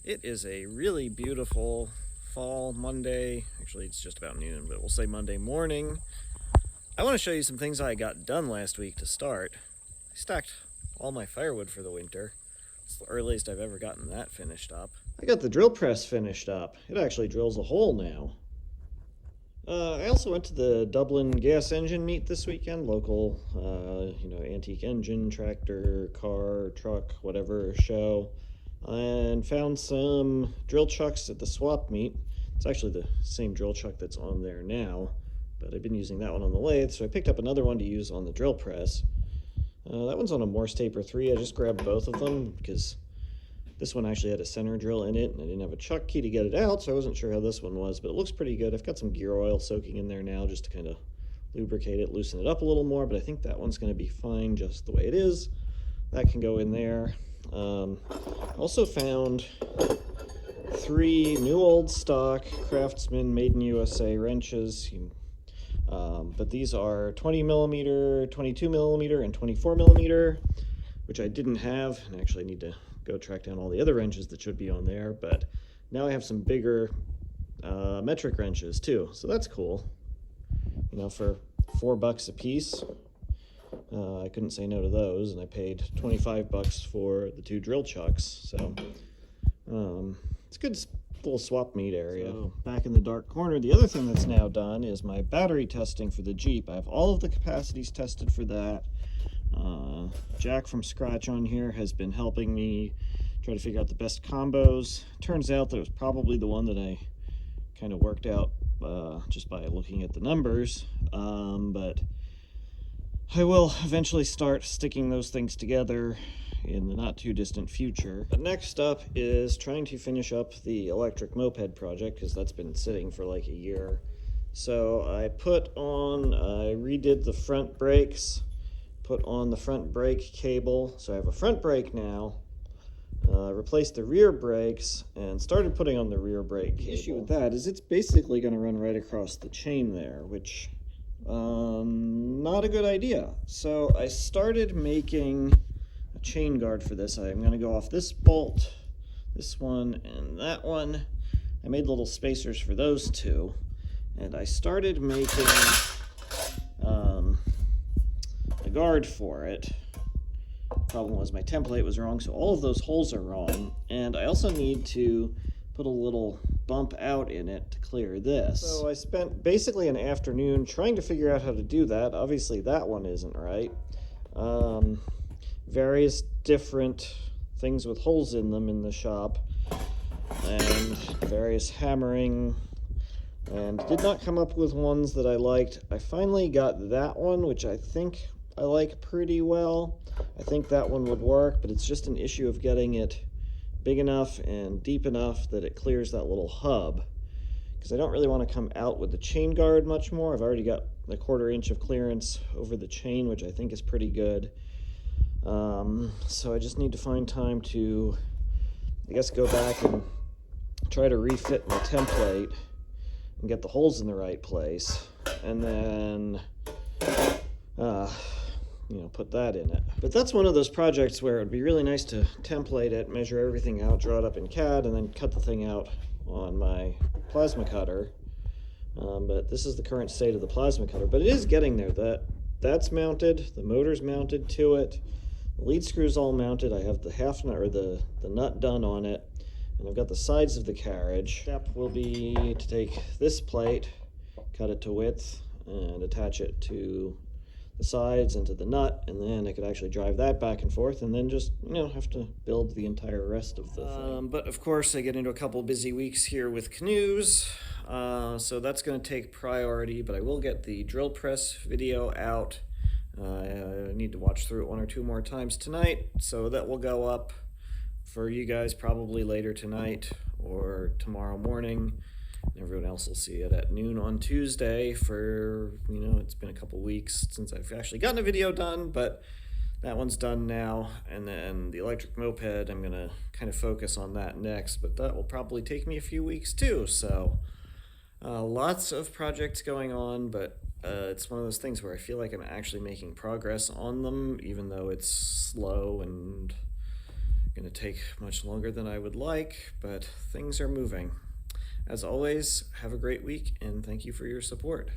It is a really beautiful fall Monday. Actually, it's just about noon, but we'll say Monday morning. I want to show you some things I got done last week to start. I stacked all my firewood for the winter. It's the earliest I've ever gotten that finished up. I got the drill press finished up. It actually drills a hole now. I also went to the Dublin gas engine meet this weekend, local, antique engine, tractor, car, truck, whatever show, and found some drill chucks at the swap meet. It's actually the same drill chuck that's on there now, but I've been using that one on the lathe, so I picked up another one to use on the drill press. That one's on a Morse Taper 3. I just grabbed both of them because this one actually had a center drill in it, and I didn't have a chuck key to get it out, so I wasn't sure how this one was, but it looks pretty good. I've got some gear oil soaking in there now just to kind of lubricate it, loosen it up a little more, but I think that one's going to be fine just the way it is. That can go in there. Also found 3 new old stock Craftsman Made in USA wrenches, but these are 20 millimeter, 22 millimeter, and 24 millimeter, which I didn't have, and actually need to go track down all the other wrenches that should be on there, but now I have some bigger metric wrenches too, so that's cool. For $4 a piece, I couldn't say no to those, and I paid $25 for the 2 drill chucks, so it's a good little swap meet area. So, back in the dark corner, the other thing that's now done is my battery testing for the Jeep. I have all of the capacities tested for that. Jack from Scratch on here has been helping me try to figure out the best combos. Turns out that it was probably the one that I kind of worked out just by looking at the numbers, but I will eventually start sticking those things together in the not too distant future. But next up is trying to finish up the electric moped project, because that's been sitting for like a year. So I redid the front brakes, put on the front brake cable, so I have a front brake now, replaced the rear brakes, and started putting on the rear brake cable. The issue with that is it's basically going to run right across the chain there, which not a good idea. So I started making a chain guard for this. I'm going to go off this bolt, this one, and that one. I made little spacers for those two, and I started making a guard for it. Problem was my template was wrong, so all of those holes are wrong, and I also need to put a little bump out in it to clear this. So I spent basically an afternoon trying to figure out how to do that. Obviously that one isn't right. Various different things with holes in them in the shop, and various hammering, and did not come up with ones that I liked. I finally got that one, which I think I like pretty well. I think that one would work, but it's just an issue of getting it big enough and deep enough that it clears that little hub, because I don't really want to come out with the chain guard much more. I've already got a 1/4 inch of clearance over the chain, which I think is pretty good. So I just need to find time to, I guess, go back and try to refit my template and get the holes in the right place, and then put that in it. But that's one of those projects where it'd be really nice to template it, measure everything out, draw it up in CAD, and then cut the thing out on my plasma cutter. But this is the current state of the plasma cutter, but it is getting there. That's mounted, the motor's mounted to it, the lead screw's all mounted. I have the half nut, or the nut done on it, and I've got the sides of the carriage. Step will be to take this plate, cut it to width, and attach it to the sides and to the nut, and then I could actually drive that back and forth, and then just have to build the entire rest of the thing. But of course I get into a couple busy weeks here with canoes, so that's going to take priority, but I will get the drill press video out. I need to watch through it 1 or 2 more times tonight, so that will go up for you guys probably later tonight or tomorrow morning. Everyone else will see it at noon on Tuesday. For, it's been a couple weeks since I've actually gotten a video done, but that one's done now. And then the electric moped, I'm going to kind of focus on that next, but that will probably take me a few weeks too. So lots of projects going on, but it's one of those things where I feel like I'm actually making progress on them, even though it's slow and Going to take much longer than I would like, but things are moving. As always, have a great week and thank you for your support.